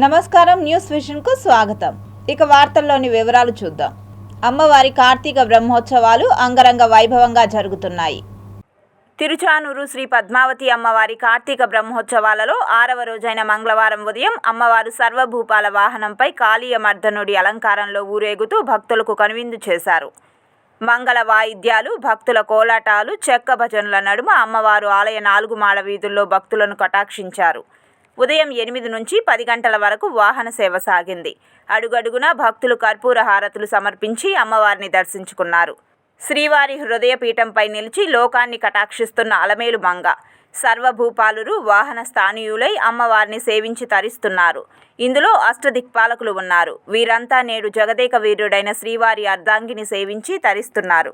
నమస్కారం, news vision కు స్వాగతం. ఇక వార్తల్లోని వివరాలు చూద్దాం. అమ్మవారి కార్తీక బ్రహ్మోత్సవాలు అంగరంగ వైభవంగా జరుగుతున్నాయి. తిరుచానూరు శ్రీ పద్మావతి అమ్మవారి కార్తీక బ్రహ్మోత్సవాలలో 6వ రోజైన మంగళవారం ఉదయం అమ్మవారు సర్వభూపాల వాహనంపై కాళీయ మర్దనుడి అలంకారంలో ఊరేగుతూ భక్తులకు కనువిందు చేశారు. మంగళ వాయిద్యాలు, భక్తుల కోలాటాలు, చెక్క భజనల నడుమ అమ్మవారు ఆలయ 4 మాడ వీధుల్లో భక్తులను కటాక్షించారు. ఉదయం 8 నుంచి 10 గంటల వరకు వాహన సేవ సాగింది. అడుగడుగునా భక్తులు కర్పూర హారతులు సమర్పించి అమ్మవారిని దర్శించుకున్నారు. శ్రీవారి హృదయపీఠంపై నిలిచి లోకాన్ని కటాక్షిస్తున్న అలమేలు మంగ, సర్వభూపాలురు వాహన స్థానీయులై అమ్మవారిని సేవించి తరిస్తున్నారు. ఇందులో అష్టదిక్పాలకులు ఉన్నారు. వీరంతా నేడు జగదేక వీరుడైన శ్రీవారి అర్ధాంగిని సేవించి తరిస్తున్నారు.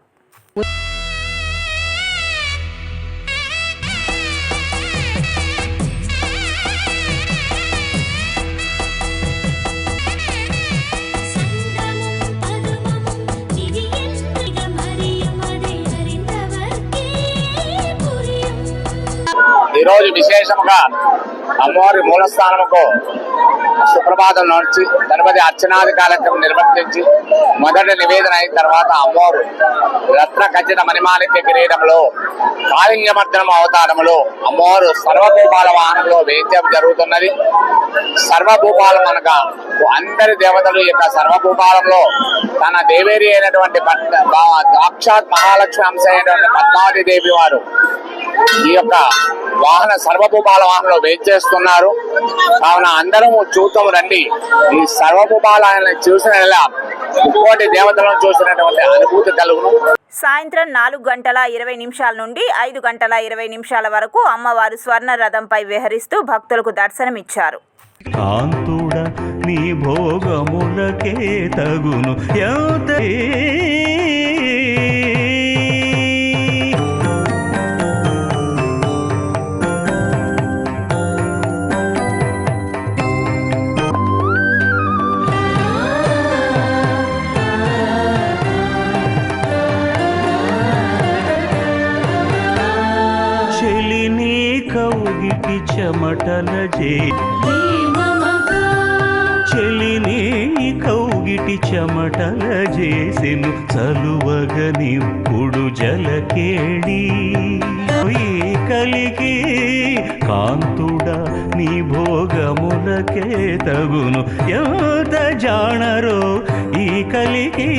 ఈరోజు విశేషముగా అమ్మవారి మూలస్థానముకు సుప్రభాతం నడిచి గణపతి అర్చనాది కార్యక్రమం నిర్వర్తించి మొదటి నివేదన అయిన తర్వాత అమ్మవారు రత్న ఖచ్చిత మణిమాణిక్య కిరీటంలో కాళింగమర్దనం అవతారములో అమ్మవారు సర్వభూపాల వాహనంలో వేద్యం జరుగుతున్నది. సర్వభూపాలం అనగా అందరి దేవతలు యొక్క సర్వభూపాలంలో తన దేవేరి అయినటువంటి సాక్షాత్ మహాలక్ష్మి అంశ అయినటువంటి పద్మావతి దేవి వారు ఈ యొక్క వాహన సర్వభూపాల వాహనంలో వేచేస్తున్నారు. కావున అందరం చూద్దాం రండి. ఈ సర్వభూపాలను చూసిన ఇంకోటి దేవతలను చూసినటువంటి అనుభూతి కలుగును. సాయంత్రం 4 గంటల 20 నిమిషాల నుండి 5 గంటల 20 నిమిషాల వరకు అమ్మవారు స్వర్ణ రథంపై విహరిస్తూ భక్తులకు దర్శనమిచ్చారు. కాంతుడ నీ భోగములకే తగును చెలిని కౌగిటి చెమటల చెలిని కౌగిటి చెమటల చేసెను చలువగనిప్పుడు జలకేళి కలిగి కాంతుడ నీ భోగములకే తగును ఎంత జాణరో ఈ కలిగి.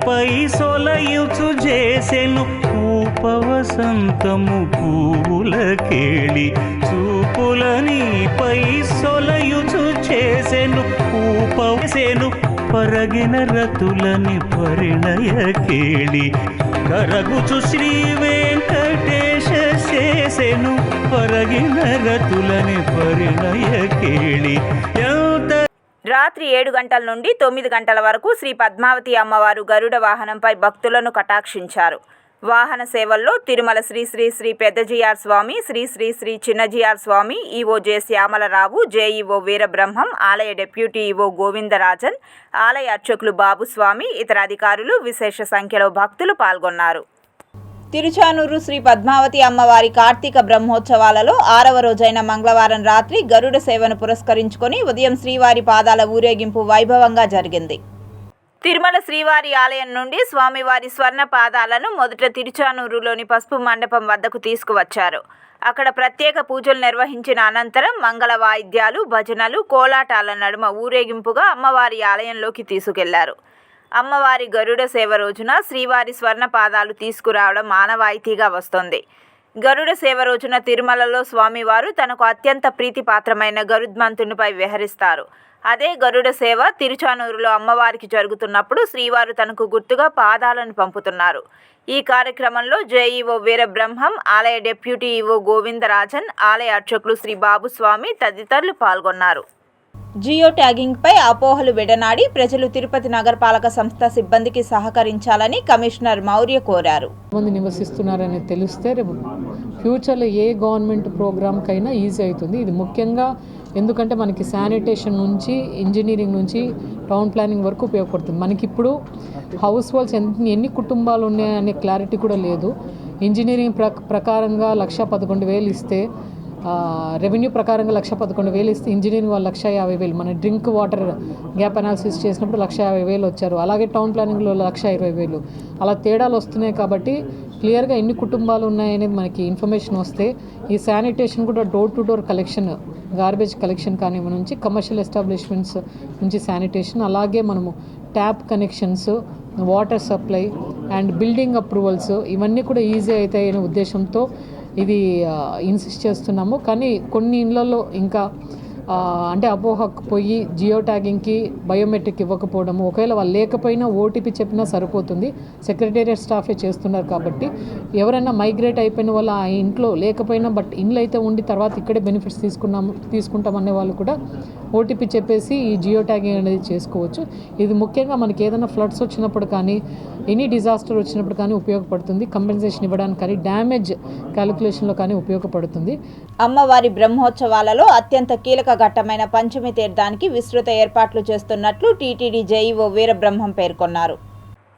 పై సొలయుచు చేసెను ఉపవసంతము పూల కేళి చూపులని పై సొలయుచు చేసెను ఉపవసెను పరగిన రతులని పరిణయ కేళి కరగుచు శ్రీ వెంకటేశ చేసెను పరగిన రతులని పరిణయ కేళి. రాత్రి 7 గంటల నుండి 9 గంటల వరకు శ్రీ పద్మావతి అమ్మవారు గరుడ వాహనంపై భక్తులను కటాక్షించారు. వాహన సేవల్లో Tirumala Sri Sri Sri Peddajeeyar Swami, Sri Sri Sri Chinnajeeyar Swami, EO J Syamalarao, JEO Veerabrahmam, ఆలయ డిప్యూటీ ఈవో గోవిందరాజన్, ఆలయ అర్చకులు బాబుస్వామి, ఇతర అధికారులు, విశేష సంఖ్యలో భక్తులు పాల్గొన్నారు. తిరుచానూరు శ్రీ పద్మావతి అమ్మవారి కార్తీక బ్రహ్మోత్సవాలలో 6వ రోజైన మంగళవారం రాత్రి గరుడ సేవను పురస్కరించుకొని ఉదయం శ్రీవారి పాదాల ఊరేగింపు వైభవంగా జరిగింది. తిరుమల శ్రీవారి ఆలయం నుండి స్వామివారి స్వర్ణ పాదాలను మొదట తిరుచానూరులోని పసుపు మండపం వద్దకు తీసుకువచ్చారు. అక్కడ ప్రత్యేక పూజలు నిర్వహించిన అనంతరం మంగళ వాయిద్యాలు, భజనలు, కోలాటాల నడుమ ఊరేగింపుగా అమ్మవారి ఆలయంలోకి తీసుకెళ్లారు. అమ్మవారి గరుడ సేవ రోజున శ్రీవారి స్వర్ణ పాదాలు తీసుకురావడం ఆనవాయితీగా వస్తోంది. గరుడ సేవ రోజున తిరుమలలో స్వామివారు తనకు అత్యంత ప్రీతిపాత్రమైన గరుత్మంతునిపై విహరిస్తారు. అదే గరుడ సేవ తిరుచానూరులో అమ్మవారికి జరుగుతున్నప్పుడు శ్రీవారు తనకు గుర్తుగా పాదాలను పంపుతున్నారు. ఈ కార్యక్రమంలో జేఈఓ వీరబ్రహ్మం, ఆలయ డిప్యూటీ ఈవో గోవిందరాజన్, ఆలయ అర్చకులు శ్రీ బాబుస్వామి తదితరులు పాల్గొన్నారు. జియో ట్యాగింగ్ పై అపోహలు విడనాడి ప్రజలు తిరుపతి నగరపాలక సంస్థ సిబ్బందికి సహకరించాలని కమిషనర్ మౌర్య కోరారు. మంది నివసిస్తున్నారని తెలిస్తే రేపు ఫ్యూచర్లో ఏ గవర్నమెంట్ ప్రోగ్రామ్కైనా ఈజీ అవుతుంది. ఇది ముఖ్యంగా ఎందుకంటే మనకి శానిటేషన్ నుంచి ఇంజనీరింగ్ నుంచి టౌన్ ప్లానింగ్ వరకు ఉపయోగపడుతుంది. మనకి ఇప్పుడు హౌస్ హోల్డ్స్ ఎన్ని కుటుంబాలు ఉన్నాయనే క్లారిటీ కూడా లేదు. ఇంజనీరింగ్ ప్రకారంగా 1,11,000 ఇస్తే, రెవెన్యూ ప్రకారంగా 1,11,000 ఇస్తే ఇంజనీరింగ్ వాళ్ళు 1,50,000. మన డ్రింక్ వాటర్ గ్యాప్ అనాలిసిస్ చేసినప్పుడు 1,50,000 వచ్చారు. అలాగే టౌన్ ప్లానింగ్లో 1,20,000. అలా తేడాలు వస్తున్నాయి. కాబట్టి క్లియర్గా ఎన్ని కుటుంబాలు ఉన్నాయనేది మనకి ఇన్ఫర్మేషన్ వస్తే ఈ శానిటేషన్ కూడా door to door collection, garbage collection కానివ్వ నుంచి కమర్షియల్ ఎస్టాబ్లిష్మెంట్స్ నుంచి శానిటేషన్, అలాగే మనము tap connections, water supply and building approvals ఇవన్నీ కూడా ఈజీ అవుతాయనే ఉద్దేశంతో ఇది ఇన్సిస్ట్ చేస్తున్నాము. కానీ కొన్ని ఇళ్లలో ఇంకా అంటే అపోహకు పోయి జియో ట్యాగింగ్కి బయోమెట్రిక్ ఇవ్వకపోవడము, ఒకవేళ వాళ్ళు లేకపోయినా ఓటీపీ చెప్పినా సరిపోతుంది, సెక్రటేరియట్ స్టాఫే చేస్తున్నారు. కాబట్టి ఎవరైనా మైగ్రేట్ అయిపోయిన వాళ్ళు ఆ ఇంట్లో లేకపోయినా బట్ ఇండ్లు అయితే ఉండి తర్వాత ఇక్కడే బెనిఫిట్స్ తీసుకుంటామనే వాళ్ళు కూడా ఓటీపీ చెప్పేసి ఈ జియో ట్యాగింగ్ అనేది చేసుకోవచ్చు. ఇది ముఖ్యంగా మనకి ఏదైనా ఫ్లడ్స్ వచ్చినప్పుడు కానీ ఎనీ డిజాస్టర్ వచ్చినప్పుడు కానీ ఉపయోగపడుతుంది. కంపెన్సేషన్ ఇవ్వడానికి కానీ డ్యామేజ్ క్యాలిక్యులేషన్లో కానీ ఉపయోగపడుతుంది. అమ్మవారి బ్రహ్మోత్సవాలలో అత్యంత కీలక ఘట్టమైన పంచమి తీర్థానికి విస్తృత ఏర్పాట్లు చేస్తున్నట్లు టీటీడీ జేఈఓ వీరబ్రహ్మం పేర్కొన్నారు.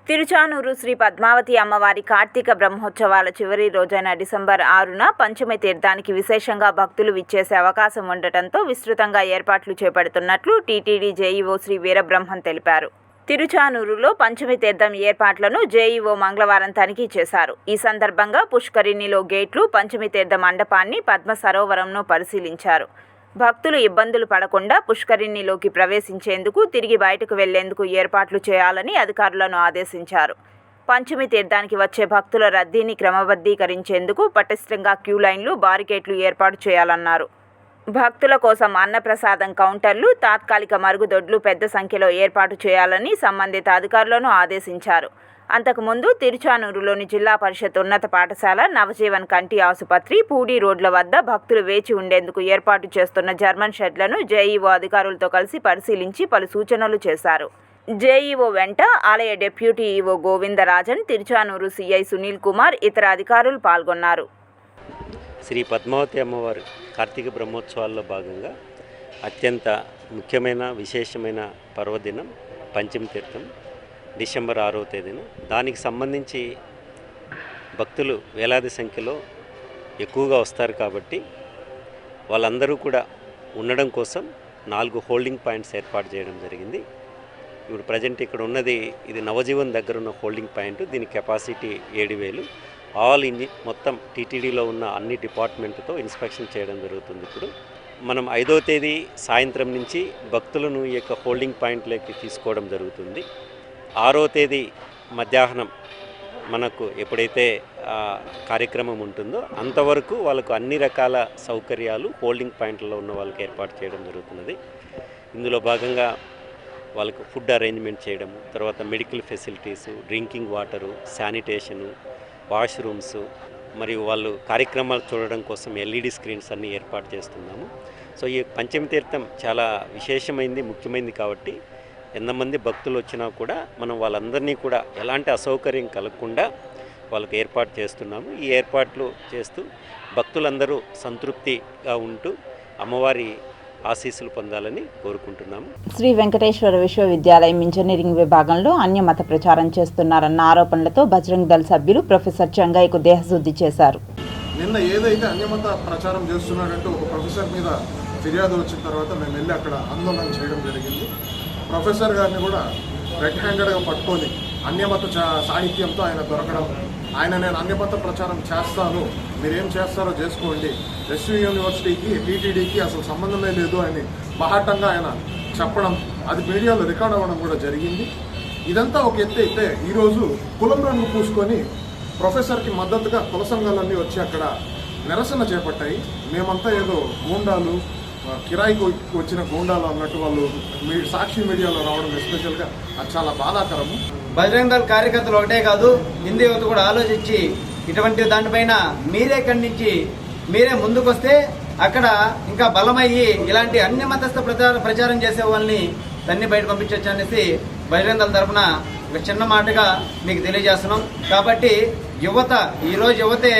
తిరుచానూరు శ్రీ పద్మావతి అమ్మవారి కార్తీక బ్రహ్మోత్సవాల చివరి రోజైన డిసెంబర్ 6న పంచమి తీర్థానికి విశేషంగా భక్తులు విచ్చేసే అవకాశం ఉండటంతో విస్తృతంగా ఏర్పాట్లు చేపడుతున్నట్లు టీటీడీ జేఈఓ శ్రీ వీరబ్రహ్మం తెలిపారు. తిరుచానూరులో పంచమి తీర్థం ఏర్పాట్లను జేఈఓ మంగళవారం తనిఖీ చేశారు. ఈ సందర్భంగా పుష్కరిణిలో గేట్లు, పంచమి తీర్థ మండపాన్ని, పద్మ సరోవరంను పరిశీలించారు. భక్తులు ఇబ్బందులు పడకుండా పుష్కరిణిలోకి ప్రవేశించేందుకు, తిరిగి బయటకు వెళ్లేందుకు ఏర్పాట్లు చేయాలని అధికారులను ఆదేశించారు. పంచమి తీర్థానికి వచ్చే భక్తుల రద్దీని క్రమబద్ధీకరించేందుకు పటిష్టంగా క్యూ లైన్లు, బారికేట్లు ఏర్పాటు చేయాలన్నారు. భక్తుల కోసం అన్నప్రసాదం కౌంటర్లు, తాత్కాలిక మరుగుదొడ్లు పెద్ద సంఖ్యలో ఏర్పాటు చేయాలని సంబంధిత అధికారులను ఆదేశించారు. అంతకుముందు తిరుచానూరులోని జిల్లా పరిషత్ ఉన్నత పాఠశాల, నవజీవన్ కంటి ఆసుపత్రి, పూడి రోడ్ల వద్ద భక్తులు వేచి ఉండేందుకు ఏర్పాటు చేస్తున్న జర్మన్ షెడ్లను జేఈఓ అధికారులతో కలిసి పరిశీలించి పలు సూచనలు చేశారు. జేఈఓ వెంట ఆలయ deputy EO Govindarajan, Tiruchanur CI Sunil Kumar, ఇతర అధికారులు పాల్గొన్నారు. శ్రీ పద్మావతి అమ్మవారి కార్తీక బ్రహ్మోత్సవాల్లో భాగంగా అత్యంత ముఖ్యమైన విశేషమైన పర్వదినం పంచమి తీర్థం డిసెంబర్ 6వ తేదీన. దానికి సంబంధించి భక్తులు వేలాది సంఖ్యలో ఎక్కువగా వస్తారు. కాబట్టి వాళ్ళందరూ కూడా ఉండడం కోసం 4 హోల్డింగ్ పాయింట్స్ ఏర్పాటు చేయడం జరిగింది. ఇప్పుడు ప్రజెంట్ ఇక్కడ ఉన్నది ఇది నవజీవన్ దగ్గర ఉన్న హోల్డింగ్ పాయింట్. దీని కెపాసిటీ 7,000. మొత్తం టీటీడీలో ఉన్న అన్ని డిపార్ట్మెంట్తో ఇన్స్పెక్షన్ చేయడం జరుగుతుంది. ఇప్పుడు మనం 5వ తేదీ సాయంత్రం నుంచి భక్తులను ఈ యొక్క హోల్డింగ్ పాయింట్లోకి తీసుకోవడం జరుగుతుంది. 6వ తేదీ మధ్యాహ్నం మనకు ఎప్పుడైతే కార్యక్రమం ఉంటుందో అంతవరకు వాళ్ళకు అన్ని రకాల సౌకర్యాలు హోల్డింగ్ పాయింట్లలో ఉన్న వాళ్ళకి ఏర్పాటు చేయడం జరుగుతున్నది. ఇందులో భాగంగా వాళ్ళకు ఫుడ్ అరేంజ్మెంట్ చేయడము, తర్వాత medical facilities, drinking water, sanitation, washrooms, మరియు వాళ్ళు కార్యక్రమాలు చూడడం కోసం ఎల్ఈడి స్క్రీన్స్ అన్నీ ఏర్పాటు చేస్తున్నాము. సో ఈ పంచమి తీర్థం చాలా విశేషమైంది, ముఖ్యమైనది. కాబట్టి ఎంతమంది భక్తులు వచ్చినా కూడా మనం వాళ్ళందరినీ కూడా ఎలాంటి అసౌకర్యం కలగకుండా వాళ్ళకి ఏర్పాటు చేస్తున్నాము. ఈ ఏర్పాట్లు చేస్తూ భక్తులందరూ సంతృప్తిగా ఉంటూ అమ్మవారి ఆశీస్సులు పొందాలని కోరుకుంటున్నాము. శ్రీ వెంకటేశ్వర విశ్వవిద్యాలయం ఇంజనీరింగ్ విభాగంలో అన్యమత ప్రచారం చేస్తున్నారన్న ఆరోపణలతో బజరంగ్ దళ్ సభ్యులు ప్రొఫెసర్ చెంగయ్యకు దేహశుద్ధి చేశారు. నిన్న ఏదైతే అన్యమత ప్రచారం చేస్తున్నాడంటే ఒక ప్రొఫెసర్ మీద ఫిర్యాదు వచ్చిన తర్వాత మేము వెళ్ళి అక్కడ ఆందోళన చేయడం జరిగింది. ప్రొఫెసర్ గారిని కూడా రెడ్ హ్యాండెడ్గా పట్టుకొని అన్యమత సాహిత్యంతో ఆయన దొరకడం, నేను అన్యమత ప్రచారం చేస్తాను, మీరేం చేస్తారో చేసుకోండి, ఎస్వి యూనివర్సిటీకి టీటీడీకి అసలు సంబంధమే లేదు అని బాహాటంగా ఆయన చెప్పడం, అది మీడియాలో రికార్డ్ అవ్వడం కూడా జరిగింది. ఇదంతా ఒక ఎత్తు అయితే ఈరోజు కులం రంగు పూసుకొని ప్రొఫెసర్కి మద్దతుగా కుల సంఘాలన్నీ వచ్చి అక్కడ నిరసన చేపట్టాయి. మేమంతా ఏదో గూండాలు, కిరాయికి వచ్చిన గూండాలు అన్నట్టు వాళ్ళు సాక్షి మీడియాలో రావడం ఎస్పెషల్గా అది చాలా బాధాకరము. బజరంగ్ దళ్ కార్యకర్తలు ఒకటే కాదు, హిందూ యువత కూడా ఆలోచించి ఇటువంటి దానిపైన మీరే ఖండించి మీరే ముందుకొస్తే అక్కడ ఇంకా బలమయ్యి ఇలాంటి అన్ని మతస్థ ప్రచారం చేసే వాళ్ళని తన్ని బయట పంపించవచ్చు అనేసి బజరంగ్ దళ్ తరఫున ఒక చిన్న మాటగా మీకు తెలియజేస్తున్నాం. కాబట్టి యువత, ఈరోజు యువతే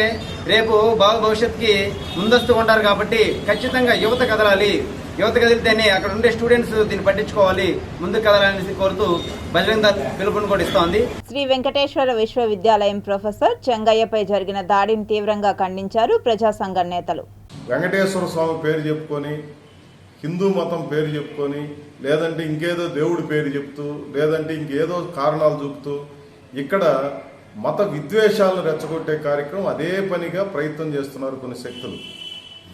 రేపు భవిష్యత్తుకి ముందస్తు ఉంటారు. కాబట్టి ఖచ్చితంగా యువత కదలాలి. యువత కదిలితేనే అక్కడ ఉండే స్టూడెంట్స్ దీన్ని పట్టించుకోవాలి, ముందుకు కదలాలని కోరుతూ బజరంగ దళ్ పిలుపుని కూడా ఇస్తోంది. శ్రీ వెంకటేశ్వర విశ్వవిద్యాలయం ప్రొఫెసర్ చెంగయ్యపై జరిగిన దాడిని తీవ్రంగా ఖండించారు ప్రజా సంఘ నేతలు. వెంకటేశ్వర స్వామి పేరు చెప్పుకొని, హిందూ మతం పేరు చెప్పుకొని, లేదంటే ఇంకేదో దేవుడి పేరు చెప్తూ, లేదంటే ఇంకేదో కారణాలు చూపుతూ ఇక్కడ మత విద్వేషాలను రెచ్చగొట్టే కార్యక్రమం అదే పనిగా ప్రయత్నం చేస్తున్నారు కొన్ని శక్తులు.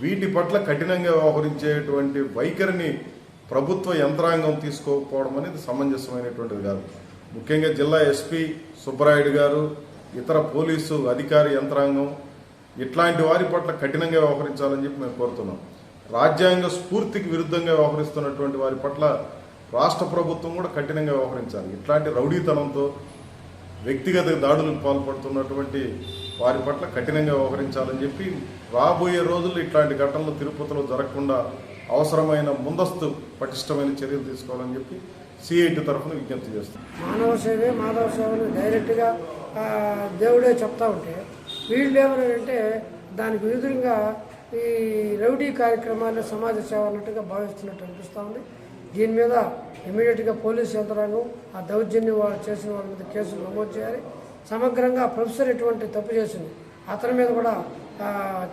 వీటి పట్ల కఠినంగా వ్యవహరించేటువంటి వైఖరిని ప్రభుత్వ యంత్రాంగం తీసుకోకపోవడం అనేది సమంజసమైనటువంటిది కాదు. ముఖ్యంగా జిల్లా ఎస్పీ సుబ్బరాయుడు గారు, ఇతర పోలీసు అధికారి యంత్రాంగం ఇట్లాంటి వారి పట్ల కఠినంగా వ్యవహరించాలని చెప్పి మేము కోరుతున్నాం. రాజ్యాంగ స్ఫూర్తికి విరుద్ధంగా వ్యవహరిస్తున్నటువంటి వారి పట్ల రాష్ట్ర ప్రభుత్వం కూడా కఠినంగా వ్యవహరించాలి. ఇట్లాంటి రౌడీతనంతో వ్యక్తిగత దాడులకు పాల్పడుతున్నటువంటి వారి పట్ల కఠినంగా వ్యవహరించాలని చెప్పి రాబోయే రోజుల్లో ఇట్లాంటి ఘటనలు తిరుపతిలో జరగకుండా అవసరమైన ముందస్తు పటిష్టమైన చర్యలు తీసుకోవాలని చెప్పి సిఐటి తరఫున విజ్ఞప్తి చేస్తాం. మానవ సేవే మాధవ సేవలు డైరెక్ట్గా దేవుడే చెప్తా ఉంటే వీళ్ళు ఏమనంటే దానికి విరుద్ధంగా ఈ రౌడీ కార్యక్రమాన్ని సమాజ సేవ అన్నట్టుగా భావిస్తున్నట్టు అనిపిస్తూ ఉంది. దీని మీద ఇమీడియట్గా పోలీసు యంత్రాంగం ఆ దౌర్జన్యం వాళ్ళు చేసిన వాళ్ళ మీద కేసులు నమోదు చేయాలి. సమగ్రంగా ప్రొఫెసర్ ఎటువంటి తప్పు చేసింది అతని మీద కూడా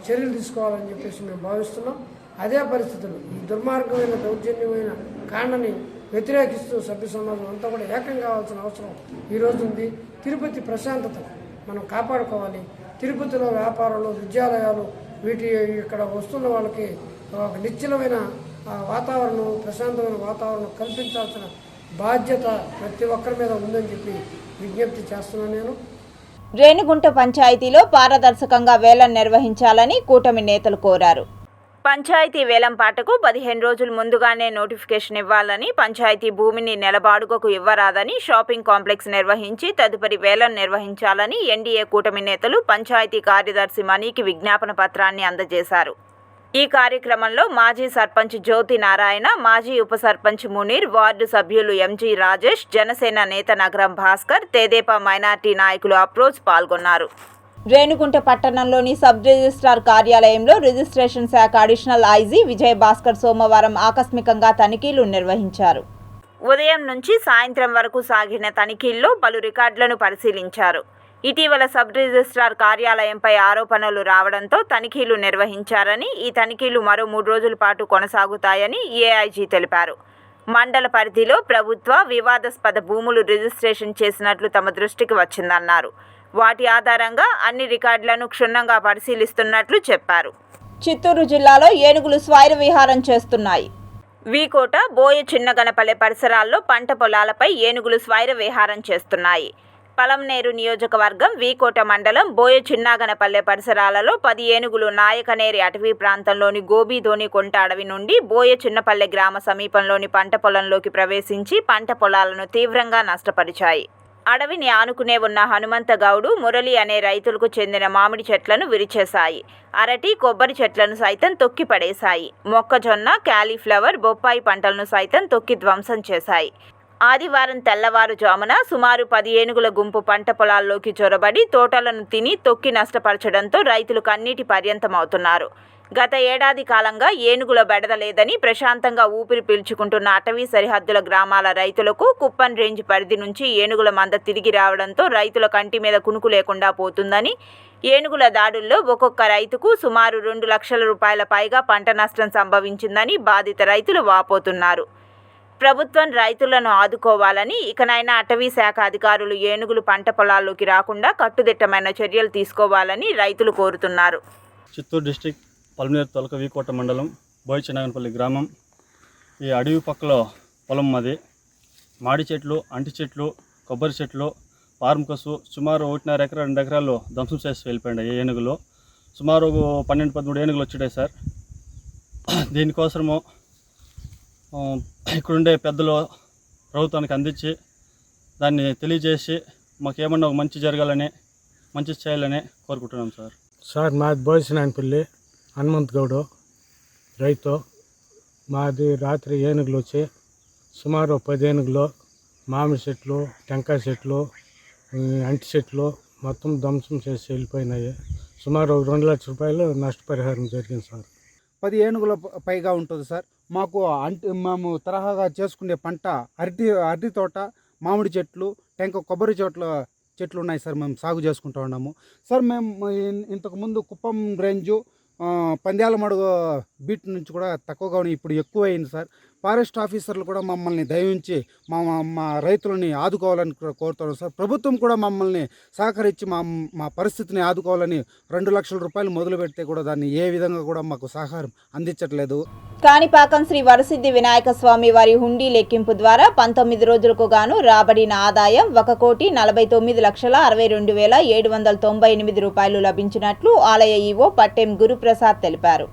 చర్యలు తీసుకోవాలని చెప్పేసి మేము భావిస్తున్నాం. అదే పరిస్థితులు ఈ దుర్మార్గమైన దౌర్జన్యమైన కాండని వ్యతిరేకిస్తూ సభ్య సమాజం అంతా కూడా ఏకం కావాల్సిన అవసరం ఈరోజు ఉంది. తిరుపతి ప్రశాంతత మనం కాపాడుకోవాలి. తిరుపతిలో వ్యాపారాలు, విద్యాలయాలు వీటి ఇక్కడ వస్తున్న వాళ్ళకి ఒక నిశ్చలమైన వాతావరణం, ప్రశాంతమైన వాతావరణం కల్పించాల్సిన బాధ్యత ప్రతి ఒక్కరి మీద ఉందని చెప్పి విజ్ఞప్తి చేస్తున్నాను నేను. రేణిగుంట పంచాయతీలో పారదర్శకంగా వేలం నిర్వహించాలని కూటమి నేతలు కోరారు. పంచాయతీ వేలం పాటకు 15 రోజుల ముందుగానే నోటిఫికేషన్ ఇవ్వాలని, పంచాయతీ భూమిని నెలబాడుగకు ఇవ్వరాదని, షాపింగ్ కాంప్లెక్స్ నిర్వహించి తదుపరి వేలం నిర్వహించాలని ఎన్డీఏ కూటమి నేతలు పంచాయతీ కార్యదర్శి మనీకి విజ్ఞాపన పత్రాన్ని అందజేశారు. ఈ కార్యక్రమంలో మాజీ సర్పంచ్ జ్యోతి నారాయణ, మాజీ ఉప సర్పంచ్ మునీర్, వార్డు సభ్యులు ఎంజీ రాజేష్, జనసేన నేత నగరం భాస్కర్, తెదేపా మైనార్టీ నాయకులు అప్రోజ్ పాల్గొన్నారు. రేణిగుంట పట్టణంలోని సబ్ రిజిస్ట్రార్ కార్యాలయంలో రిజిస్ట్రేషన్ శాఖ అడిషనల్ ఐజీ విజయ్ భాస్కర్ సోమవారం ఆకస్మికంగా తనిఖీలు నిర్వహించారు. ఉదయం నుంచి సాయంత్రం వరకు సాగిన తనిఖీల్లో పలు రికార్డులను పరిశీలించారు. ఇటీవల సబ్ రిజిస్ట్రార్ కార్యాలయంపై ఆరోపణలు రావడంతో తనిఖీలు నిర్వహించారని, ఈ తనిఖీలు మరో 3 రోజుల పాటు కొనసాగుతాయని ఏఐజీ తెలిపారు. మండల పరిధిలో ప్రభుత్వ వివాదాస్పద భూములు రిజిస్ట్రేషన్ చేసినట్లు తమ దృష్టికి వచ్చిందన్నారు. వాటి ఆధారంగా అన్ని రికార్డులను క్షుణ్ణంగా పరిశీలిస్తున్నట్లు చెప్పారు. చిత్తూరు జిల్లాలో ఏనుగులు స్వైర విహారం చేస్తున్నాయి. వీకోట, బోయ చిన్నగనపల్లె పరిసరాల్లో పంట పొలాలపై ఏనుగులు స్వైర విహారం చేస్తున్నాయి. పలంనేరు నియోజకవర్గం వీకోట మండలం బోయ చిన్నగనపల్లె పరిసరాలలో 10 ఏనుగులు నాయకనేరి అటవీ ప్రాంతంలోని గోబీధోని కొంట అడవి నుండి బోయ చిన్నపల్లె గ్రామ సమీపంలోని పంట పొలంలోకి ప్రవేశించి పంట పొలాలను తీవ్రంగా నష్టపరిచాయి. అడవిని ఆనుకునే ఉన్న హనుమంతగౌడు, మురళి అనే రైతులకు చెందిన మామిడి చెట్లను విరిచేశాయి. అరటి, కొబ్బరి చెట్లను సైతం తొక్కి పడేశాయి. మొక్కజొన్న, క్యాలీఫ్లవర్, బొప్పాయి పంటలను సైతం తొక్కి ధ్వంసం చేశాయి. ఆదివారం తెల్లవారుజామున సుమారు 10 ఏనుగుల గుంపు పంట పొలాల్లోకి చొరబడి తోటలను తిని తొక్కి నష్టపరచడంతో రైతులు కన్నీటి పర్యంతమవుతున్నారు. గత ఏడాది కాలంగా ఏనుగుల బెడద లేదని ప్రశాంతంగా ఊపిరి పీల్చుకుంటున్న అటవీ సరిహద్దుల గ్రామాల రైతులకు కుప్పన్ రేంజ్ పరిధి నుంచి ఏనుగుల మంద తిరిగి రావడంతో రైతుల కంటి మీద కునుకు లేకుండా పోతుందని, ఏనుగుల దాడుల్లో ఒక్కొక్క రైతుకు సుమారు 2 లక్షల రూపాయల పైగా పంట నష్టం సంభవించిందని బాధిత రైతులు వాపోతున్నారు. ప్రభుత్వం రైతులను ఆదుకోవాలని, ఇకనైనా అటవీ శాఖ అధికారులు ఏనుగులు పంట పొలాల్లోకి రాకుండా కట్టుదిట్టమైన చర్యలు తీసుకోవాలని రైతులు కోరుతున్నారు. చిత్తూరు డిస్టిక్ పల్మనేరు తాలూకా వీకోట మండలం బోయ చిన్నగనపల్లి గ్రామం. ఈ అడవి పక్కలో పొలం మాది. మాడి చెట్లు, అంటి చెట్లు, కొబ్బరి చెట్లు, ఫార్మ్ కసు సుమారు 1.5 ఎకరా 2 ఎకరాలు ధ్వంసం చేసి వెళ్ళిపోయాయి. ఏనుగులు సుమారు 12-13 ఏనుగులు వచ్చాయి సార్. దీనికోసము ఇక్కడుండే పెద్దలు ప్రభుత్వానికి అందించి దాన్ని తెలియజేసి మాకేమన్నా ఒక మంచి జరగాలని, మంచి చేయాలని కోరుకుంటున్నాం సార్. సార్ మాది బోయ చిన్నగనపల్లి, హనుమంత్ గౌడు రైతు. మాది రాత్రి ఏనుగులు వచ్చి సుమారు 10 ఏనుగులు మామిడి చెట్లు, టెంకాయ చెట్లు, అంటి చెట్లు మొత్తం ధ్వంసం చేసి వెళ్ళిపోయినాయి. సుమారు 2 లక్షల రూపాయలు నష్టపరిహారం జరిగింది సార్. 10 ఏనుగుల పైగా ఉంటుంది సార్. మాకు మేము తరహాగా చేసుకునే పంట అరటి తోట, మామిడి చెట్లు, కొబ్బరి చెట్లు ఉన్నాయి సార్. మేము సాగు చేసుకుంటూ ఉన్నాము సార్. మేము ఇంతకుముందు కుప్పం రేంజు పంద్యాల మడుగు బీట్ నుంచి కూడా తక్కువగా ఉన్నాయి, ఇప్పుడు ఎక్కువైంది సార్. ఫారెస్ట్ ఆఫీసర్లు కూడా మమ్మల్ని దయించి మా రైతులని ఆదుకోవాలని కోరుతున్నాం సార్. ప్రభుత్వం కూడా మమ్మల్ని సహకరించి మా పరిస్థితిని ఆదుకోవాలని 2 లక్షల రూపాయలు మొదలు పెడితే కూడా దాన్ని ఏ విధంగా కూడా మాకు సహకారం అందించట్లేదు. కాణిపాకం శ్రీ వరసిద్ధి వినాయక స్వామి వారి హుండీ లెక్కింపు ద్వారా 19 రోజులకు గాను రాబడిన ఆదాయం 1,49,62,798 రూపాయలు లభించినట్లు ఆలయ ఈవో పట్టెం గురుప్రసాద్ తెలిపారు.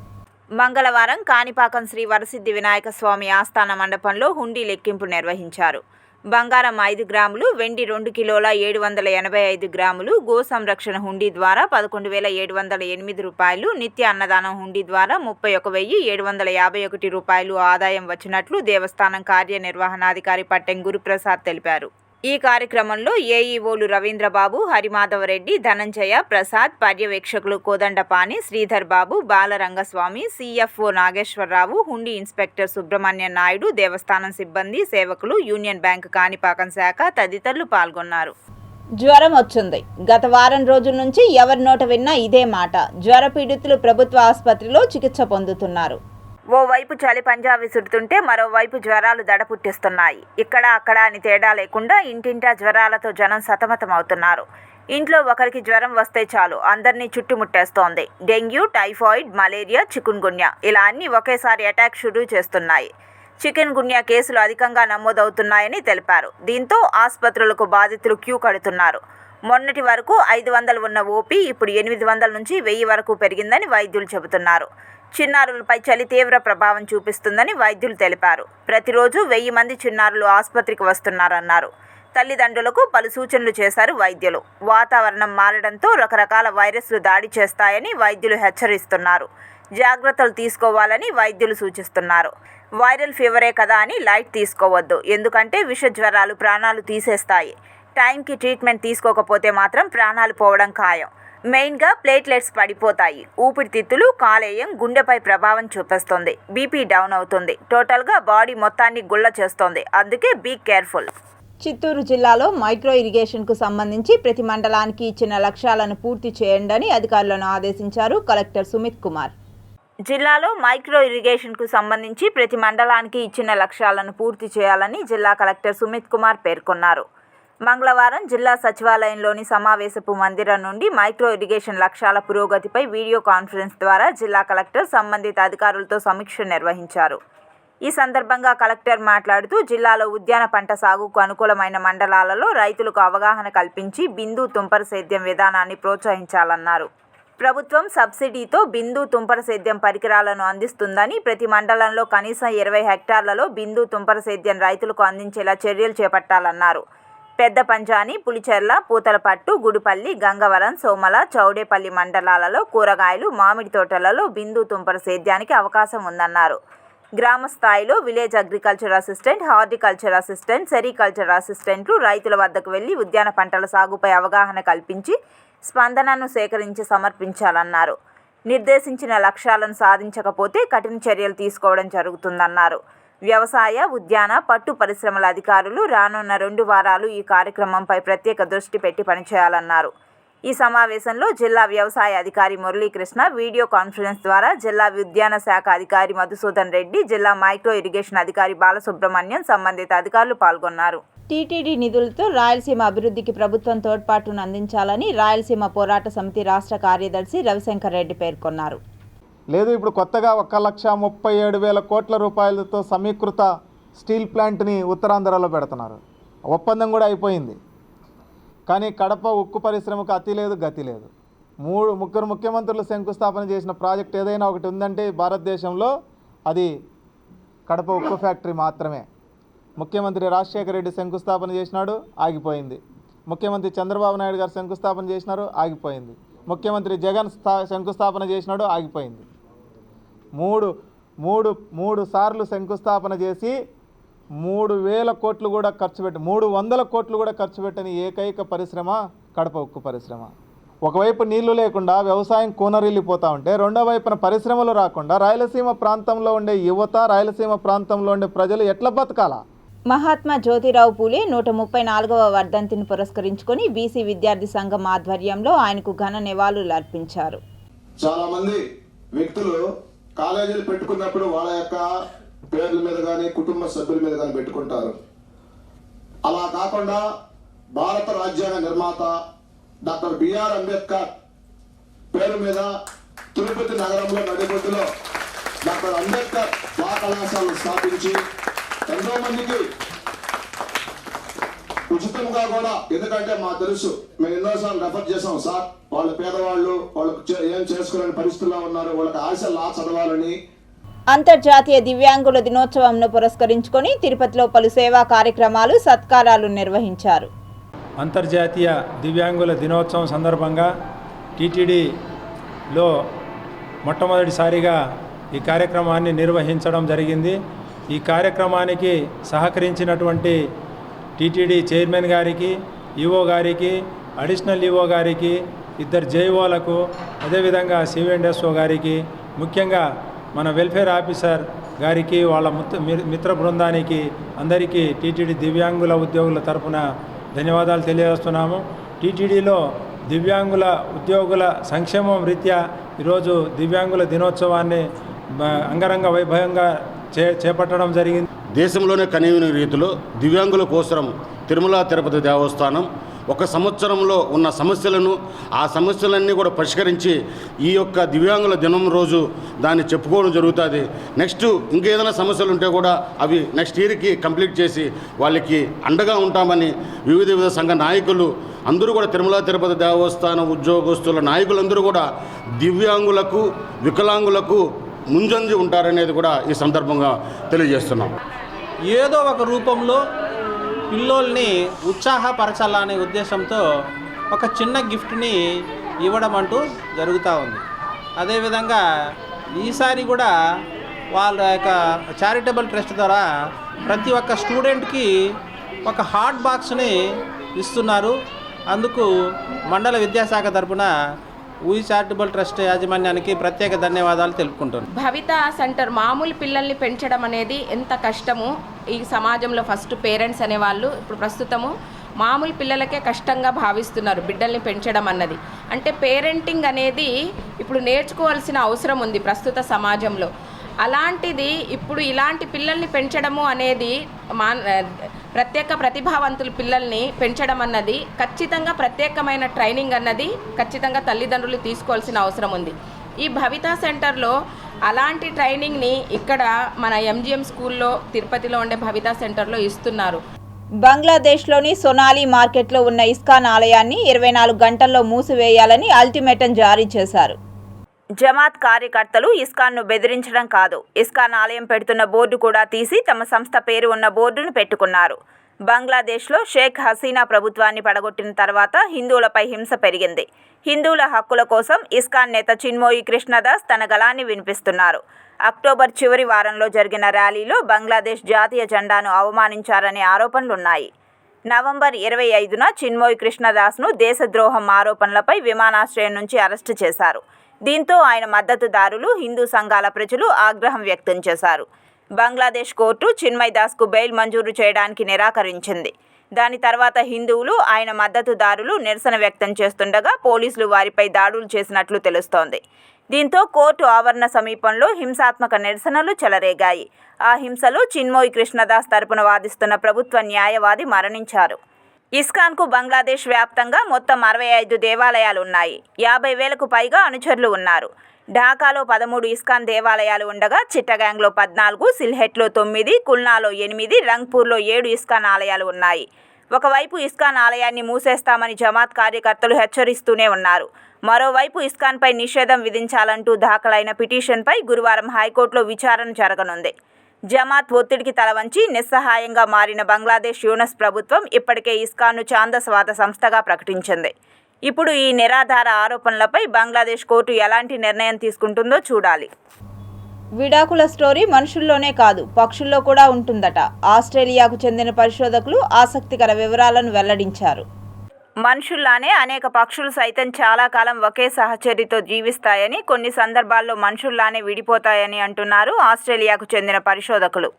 మంగళవారం కాణిపాకం శ్రీ వరసిద్ధి వినాయక స్వామి ఆస్థాన మండపంలో హుండీ లెక్కింపు నిర్వహించారు. బంగారం 5 గ్రాములు, వెండి 2 కిలోల 785 గ్రాములు, గో సంరక్షణ హుండీ ద్వారా 11,708 రూపాయలు, నిత్య అన్నదానం హుండీ ద్వారా 31,751 రూపాయలు ఆదాయం వచ్చినట్లు దేవస్థానం కార్యనిర్వహణాధికారి పట్టెం గురుప్రసాద్ తెలిపారు. ఈ కార్యక్రమంలో ఏఈఓలు రవీంద్రబాబు, హరిమాధవరెడ్డి, ధనంజయ, ప్రసాద్, పర్యవేక్షకులు కోదండపాణి, శ్రీధర్ బాబు, బాలరంగస్వామి, సిఎఫ్ఓ నాగేశ్వరరావు, హుండీ ఇన్స్పెక్టర్ సుబ్రహ్మణ్య నాయుడు, దేవస్థానం సిబ్బంది, సేవకులు, యూనియన్ బ్యాంక్ కాణిపాకం శాఖ తదితరులు పాల్గొన్నారు. జ్వరం వచ్చింది. గత వారం రోజుల నుంచి ఎవరి నోట విన్నా ఇదే మాట. జ్వర పీడితులు ప్రభుత్వ ఆసుపత్రిలో చికిత్స పొందుతున్నారు. ఓవైపు చలి పంజా విసురుతుంటే మరోవైపు జ్వరాలు దడ పుట్టిస్తున్నాయి. ఇక్కడ అక్కడ అని తేడా లేకుండా ఇంటింటా జ్వరాలతో జనం సతమతమవుతున్నారు. ఇంట్లో ఒకరికి జ్వరం వస్తే చాలు అందరినీ చుట్టుముట్టేస్తోంది. డెంగ్యూ, టైఫాయిడ్, మలేరియా, చికున్ గున్యా ఇలా అన్నీ ఒకేసారి అటాక్ షురూ చేస్తున్నాయి. చికెన్ గున్యా కేసులు అధికంగా నమోదవుతున్నాయని తెలిపారు. దీంతో ఆసుపత్రులకు బాధితులు క్యూ కడుతున్నారు. మొన్నటి వరకు 500 ఉన్న ఓపీ ఇప్పుడు 800 నుంచి 1000 వరకు పెరిగిందని వైద్యులు చెబుతున్నారు. చిన్నారులపై చలి తీవ్ర ప్రభావం చూపిస్తుందని వైద్యులు తెలిపారు. ప్రతిరోజు 1000 మంది చిన్నారులు ఆసుపత్రికి వస్తున్నారన్నారు. తల్లిదండ్రులకు పలు సూచనలు చేశారు వైద్యులు. వాతావరణం మారడంతో రకరకాల వైరస్లు దాడి చేస్తాయని వైద్యులు హెచ్చరిస్తున్నారు. జాగ్రత్తలు తీసుకోవాలని వైద్యులు సూచిస్తున్నారు. వైరల్ ఫీవరే కదా అని లైట్ తీసుకోవద్దు. ఎందుకంటే విష జ్వరాలు ప్రాణాలు తీసేస్తాయి. టైంకి ట్రీట్మెంట్ తీసుకోకపోతే మాత్రం ప్రాణాలు పోవడం ఖాయం. మెయిన్గా ప్లేట్లెట్స్ పడిపోతాయి. ఊపిరితిత్తులు, కాలేయం, గుండెపై ప్రభావం చూపిస్తుంది. బీపీ డౌన్ అవుతుంది. టోటల్గా బాడీ మొత్తాన్ని గుల్ల చేస్తోంది. అందుకే బీ కేర్ఫుల్. చిత్తూరు జిల్లాలో మైక్రో ఇరిగేషన్కు సంబంధించి ప్రతి మండలానికి ఇచ్చిన లక్ష్యాలను పూర్తి చేయండి అధికారులను ఆదేశించారు కలెక్టర్ సుమిత్ కుమార్. జిల్లాలో మైక్రో ఇరిగేషన్కు సంబంధించి ప్రతి మండలానికి ఇచ్చిన లక్ష్యాలను పూర్తి చేయాలని జిల్లా కలెక్టర్ సుమిత్ కుమార్ పేర్కొన్నారు. మంగళవారం జిల్లా సచివాలయంలోని సమావేశపు మందిరం నుండి మైక్రో ఇరిగేషన్ లక్ష్యాల పురోగతిపై వీడియో కాన్ఫరెన్స్ ద్వారా జిల్లా కలెక్టర్ సంబంధిత అధికారులతో సమీక్ష నిర్వహించారు. ఈ సందర్భంగా కలెక్టర్ మాట్లాడుతూ జిల్లాలో ఉద్యాన పంట సాగుకు అనుకూలమైన మండలాలలో రైతులకు అవగాహన కల్పించి బిందు తుంపర సేద్యం విధానాన్ని ప్రోత్సహించాలన్నారు. ప్రభుత్వం సబ్సిడీతో బిందు తుంపర సేద్యం పరికరాలను అందిస్తుందని, ప్రతి మండలంలో కనీసం 20 హెక్టార్లలో బిందు తుంపర సేద్యం రైతులకు అందించేలా చర్యలు చేపట్టాలన్నారు. పెద్ద పంజాని, పులిచెర్ల, పూతలపట్టు, గుడిపల్లి, గంగవరం, సోమల, చౌడేపల్లి మండలాలలో కూరగాయలు, మామిడి తోటలలో బిందు తుంపర సేద్యానికి అవకాశం ఉందన్నారు. గ్రామ స్థాయిలో village agriculture assistant, horticulture assistant, sericulture అసిస్టెంట్లు రైతుల వద్దకు వెళ్లి ఉద్యాన పంటల సాగుపై అవగాహన కల్పించి స్పందనను సేకరించి సమర్పించాలన్నారు. నిర్దేశించిన లక్ష్యాలను సాధించకపోతే కఠిన చర్యలు తీసుకోవడం జరుగుతుందన్నారు. వ్యవసాయ, ఉద్యాన, పట్టు పరిశ్రమల అధికారులు రానున్న 2 వారాలు ఈ కార్యక్రమంపై ప్రత్యేక దృష్టి పెట్టి పనిచేయాలన్నారు. ఈ సమావేశంలో జిల్లా వ్యవసాయ అధికారి మురళీకృష్ణ వీడియో కాన్ఫరెన్స్ ద్వారా జిల్లా ఉద్యాన శాఖ అధికారి మధుసూదన్ రెడ్డి, జిల్లా మైక్రో ఇరిగేషన్ అధికారి బాలసుబ్రహ్మణ్యం, సంబంధిత అధికారులు పాల్గొన్నారు. టీటీడీ నిధులతో రాయలసీమ అభివృద్ధికి ప్రభుత్వం తోడ్పాటును అందించాలని రాయలసీమ పోరాట సమితి రాష్ట్ర కార్యదర్శి రవిశంకర్ రెడ్డి పేర్కొన్నారు. లేదు, ఇప్పుడు కొత్తగా 1,37,000 కోట్ల రూపాయలతో సమీకృత స్టీల్ ప్లాంట్ని ఉత్తరాంధ్రలో పెడుతున్నారు. ఒప్పందం కూడా అయిపోయింది. కానీ కడప ఉక్కు పరిశ్రమకు అతి లేదు, గతి లేదు. ముగ్గురు ముఖ్యమంత్రులు శంకుస్థాపన చేసిన ప్రాజెక్ట్ ఏదైనా ఒకటి ఉందంటే భారతదేశంలో అది కడప ఉక్కు ఫ్యాక్టరీ మాత్రమే. ముఖ్యమంత్రి రాజశేఖర రెడ్డి శంకుస్థాపన చేసినాడు, ఆగిపోయింది. ముఖ్యమంత్రి చంద్రబాబు నాయుడు గారు శంకుస్థాపన చేసినారు, ఆగిపోయింది. ముఖ్యమంత్రి జగన్ శంకుస్థాపన చేసినాడు, ఆగిపోయింది. మూడు సార్లు శంకుస్థాపన చేసి 3,000 కోట్లు కూడా ఖర్చు పెట్టి 300 కోట్లు కూడా ఖర్చు పెట్టని ఏకైక పరిశ్రమ కడప ఉక్కు పరిశ్రమ. ఒకవైపు నీళ్లు లేకుండా వ్యవసాయం కూనరిల్లిపోతూ ఉంటే రెండో వైపున పరిశ్రమలు రాకుండా రాయలసీమ ప్రాంతంలో ఉండే యువత, రాయలసీమ ప్రాంతంలో ఉండే ప్రజలు ఎట్లా బతకాలా? మహాత్మా జ్యోతిరావు పూలే 134వ వర్ధంతిని పురస్కరించుకొని బీసీ విద్యార్థి సంఘం ఆధ్వర్యంలో ఆయనకు ఘన నివాళులు అర్పించారు. చాలా మంది వ్యక్తులు కాలేజీలు పెట్టుకున్నప్పుడు వాళ్ళ యొక్క పేర్ల మీద కానీ కుటుంబ సభ్యుల మీద కానీ పెట్టుకుంటారు. అలా కాకుండా భారత రాజ్యాంగ నిర్మాత డాక్టర్ బిఆర్ అంబేద్కర్ పేరు మీద తిరుపతి నగరంలో నడిబొడ్డులో డాక్టర్ అంబేద్కర్ లా కళాశాలను స్థాపించి ఎంతో మందికి ఉచితంగా కూడా, ఎందుకంటే మాకు తెలుసు, మేము ఎన్నోసార్లు రెఫర్ చేసాం సార్, వాళ్ళు పేదవాళ్ళు, వాళ్ళకు ఏం చేసుకోలేని పరిస్థితుల్లో ఉన్నారు, వాళ్ళకి ఆశ లా చదవాలని. అంతర్జాతీయ దివ్యాంగుల దినోత్సవంను పురస్కరించుకొని తిరుపతిలో పలు సేవా కార్యక్రమాలు, సత్కారాలు నిర్వహించారు. అంతర్జాతీయ దివ్యాంగుల దినోత్సవం సందర్భంగా టీటీడీలో మొట్టమొదటిసారిగా ఈ కార్యక్రమాన్ని నిర్వహించడం జరిగింది. ఈ కార్యక్రమానికి సహకరించినటువంటి టీటీడీ చైర్మన్ గారికి, ఈఓ గారికి, అడిషనల్ ఈఓ గారికి, 2 జేఈఓలకు, అదేవిధంగా సివిఎండ్ఎస్ఓ గారికి, ముఖ్యంగా మన వెల్ఫేర్ ఆఫీసర్ గారికి, వాళ్ళ మిత్ర బృందానికి అందరికీ టీటీడీ దివ్యాంగుల ఉద్యోగుల తరపున ధన్యవాదాలు తెలియజేస్తున్నాము. టీటీడీలో దివ్యాంగుల ఉద్యోగుల సంక్షేమం రీత్యా ఈరోజు దివ్యాంగుల దినోత్సవాన్ని అంగరంగ వైభవంగా చేపట్టడం జరిగింది. దేశంలోనే కనీవిని రీతిలో దివ్యాంగుల కోసం తిరుమల తిరుపతి దేవస్థానం ఒక సంవత్సరంలో ఉన్న సమస్యలను, ఆ సమస్యలన్నీ కూడా పరిష్కరించి ఈ యొక్క దివ్యాంగుల దినం రోజు దాన్ని చెప్పుకోవడం జరుగుతుంది. నెక్స్ట్ ఇంకేదైనా సమస్యలు ఉంటే కూడా అవి నెక్స్ట్ ఇయర్కి కంప్లీట్ చేసి వాళ్ళకి అండగా ఉంటామని వివిధ సంఘ నాయకులు అందరూ కూడా, తిరుమల తిరుపతి దేవస్థానం ఉద్యోగస్తుల నాయకులందరూ కూడా దివ్యాంగులకు, వికలాంగులకు ముంజంజి ఉంటారనేది కూడా ఈ సందర్భంగా తెలియజేస్తున్నాం. ఏదో ఒక రూపంలో పిల్లోల్ని ఉత్సాహపరచాలనే ఉద్దేశంతో ఒక చిన్న గిఫ్ట్ని ఇవ్వడం అంటూ జరుగుతూ ఉంది. అదేవిధంగా ఈసారి కూడా వాళ్ళ యొక్క చారిటబుల్ ట్రస్ట్ ద్వారా ప్రతి ఒక్క స్టూడెంట్కి ఒక హాట్ బాక్స్ని ఇస్తున్నారు. అందుకు మండల విద్యాశాఖ తరపున ఊయి చారిటబుల్ ట్రస్ట్ యాజమాన్యానికి ప్రత్యేక ధన్యవాదాలు తెలుపుకుంటున్నాను. భవిత సెంటర్ మామూలు పిల్లల్ని పెంచడం అనేది ఎంత కష్టమో ఈ సమాజంలో ఫస్ట్ పేరెంట్స్ అనేవాళ్ళు ఇప్పుడు ప్రస్తుతము మామూలు పిల్లలకే కష్టంగా భావిస్తున్నారు బిడ్డల్ని పెంచడం అన్నది. అంటే పేరెంటింగ్ అనేది ఇప్పుడు నేర్చుకోవాల్సిన అవసరం ఉంది ప్రస్తుత సమాజంలో. అలాంటిది ఇప్పుడు ఇలాంటి పిల్లల్ని పెంచడము అనేది ప్రత్యేక ప్రతిభావంతుల పిల్లల్ని పెంచడం అన్నది ఖచ్చితంగా ప్రత్యేకమైన ట్రైనింగ్ అన్నది ఖచ్చితంగా తల్లిదండ్రులు తీసుకోవాల్సిన అవసరం ఉంది. ఈ భవిత సెంటర్లో అలాంటి ట్రైనింగ్ని ఇక్కడ మన ఎంజిఎం స్కూల్లో తిరుపతిలో ఉండే భవిత సెంటర్లో ఇస్తున్నారు. బంగ్లాదేశ్లోని సొనాలి మార్కెట్లో ఉన్న ఇస్కాన్ ఆలయాన్ని 24 గంటల్లో మూసివేయాలని అల్టిమేటం జారీ చేశారు. జమాత్ కార్యకర్తలు ఇస్కాన్ను బెదిరించడం కాదు, ఇస్కాన్ ఆలయం పెడుతున్న బోర్డు కూడా తీసి తమ సంస్థ పేరు ఉన్న బోర్డును పెట్టుకున్నారు. బంగ్లాదేశ్లో షేక్ హసీనా ప్రభుత్వాన్ని పడగొట్టిన తర్వాత హిందువులపై హింస పెరిగింది. హిందువుల హక్కుల కోసం ఇస్కాన్ నేత చిన్మోయి కృష్ణదాస్ తన గళాన్ని వినిపిస్తున్నారు. అక్టోబర్ చివరి వారంలో జరిగిన ర్యాలీలో బంగ్లాదేశ్ జాతీయ జెండాను అవమానించారనే ఆరోపణలున్నాయి. నవంబర్ 25న చిన్మోయి కృష్ణదాస్ను దేశద్రోహం ఆరోపణలపై విమానాశ్రయం నుంచి అరెస్టు చేశారు. దీంతో ఆయన మద్దతుదారులు, హిందూ సంఘాల ప్రజలు ఆగ్రహం వ్యక్తం చేశారు. బంగ్లాదేశ్ కోర్టు చిన్మయ్ దాస్కు బెయిల్ మంజూరు చేయడానికి నిరాకరించింది. దాని తర్వాత హిందువులు, ఆయన మద్దతుదారులు నిరసన వ్యక్తం చేస్తుండగా పోలీసులు వారిపై దాడులు చేసినట్లు తెలుస్తోంది. దీంతో కోర్టు ఆవరణ సమీపంలో హింసాత్మక నిరసనలు చెలరేగాయి. ఆ హింసలో చిన్మోయి కృష్ణదాస్ తరపున వాదిస్తున్న ప్రభుత్వ న్యాయవాది మరణించారు. ఇస్కాన్కు బంగ్లాదేశ్ వ్యాప్తంగా మొత్తం 65 దేవాలయాలు ఉన్నాయి. 50,000కు పైగా అనుచరులు ఉన్నారు. ఢాకాలో 13 ఇస్కాన్ దేవాలయాలు ఉండగా చిట్టగాంగ్లో 14, సిల్హెట్లో 9, కుల్నాలో 8, రంగ్పూర్లో 7 ఇస్కాన్ ఆలయాలు ఉన్నాయి. ఒకవైపు ఇస్కాన్ ఆలయాన్ని మూసేస్తామని జమాత్ కార్యకర్తలు హెచ్చరిస్తూనే ఉన్నారు. మరోవైపు ఇస్కాన్పై నిషేధం విధించాలంటూ దాఖలైన పిటిషన్పై గురువారం హైకోర్టులో విచారణ జరగనుంది. జమాత్ ఒత్తిడికి తలవంచి నిస్సహాయంగా మారిన బంగ్లాదేశ్ యూనస్ ప్రభుత్వం ఇప్పటికే ఇస్కాన్ను ఛాందస్వాద సంస్థగా ప్రకటించింది. ఇప్పుడు ఈ నిరాధార ఆరోపణలపై బంగ్లాదేశ్ కోర్టు ఎలాంటి నిర్ణయం తీసుకుంటుందో చూడాలి. విడాకుల స్టోరీ మనుషుల్లోనే కాదు, పక్షుల్లో కూడా ఉంటుందట. ఆస్ట్రేలియాకు చెందిన పరిశోధకులు ఆసక్తికర వివరాలను వెల్లడించారు. మనుషుల్లానే అనేక పక్షులు సైతం చాలా కాలం ఒకే సహచర్యతో జీవిస్తాయని, కొన్ని సందర్భాల్లో మనుషుల్లానే విడిపోతాయని అంటున్నారు ఆస్ట్రేలియాకు చెందిన పరిశోధకులు.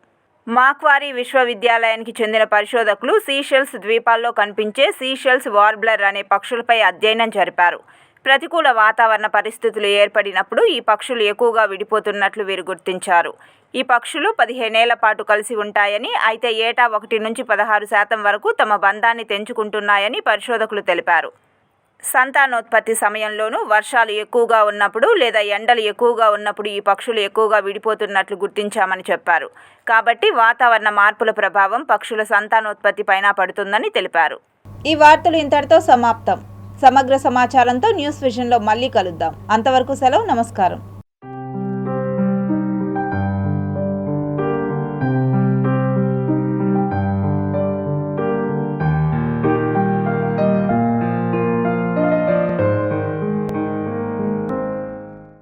మాక్వారీ విశ్వవిద్యాలయానికి చెందిన పరిశోధకులు సీషెల్స్ ద్వీపాల్లో కనిపించే సీషెల్స్ వార్బ్లర్ అనే పక్షులపై అధ్యయనం జరిపారు. ప్రతికూల వాతావరణ పరిస్థితులు ఏర్పడినప్పుడు ఈ పక్షులు ఎక్కువగా విడిపోతున్నట్లు వీరు గుర్తించారు. ఈ పక్షులు 15 ఏళ్ల పాటు కలిసి ఉంటాయని, అయితే ఏటా 1 నుంచి 16% వరకు తమ బంధాన్ని తెంచుకుంటున్నాయని పరిశోధకులు తెలిపారు. సంతానోత్పత్తి సమయంలోనూ వర్షాలు ఎక్కువగా ఉన్నప్పుడు లేదా ఎండలు ఎక్కువగా ఉన్నప్పుడు ఈ పక్షులు ఎక్కువగా విడిపోతున్నట్లు గుర్తించామని చెప్పారు. కాబట్టి వాతావరణ మార్పుల ప్రభావం పక్షుల సంతానోత్పత్తి పైన పడుతుందని తెలిపారు. ఈ వార్తలు ఇంతటితో సమాప్తం. సమగ్ర సమాచారంతో న్యూస్ విజన్లో మళ్ళీ కలుద్దాం. అంతవరకు సెలవు. నమస్కారం.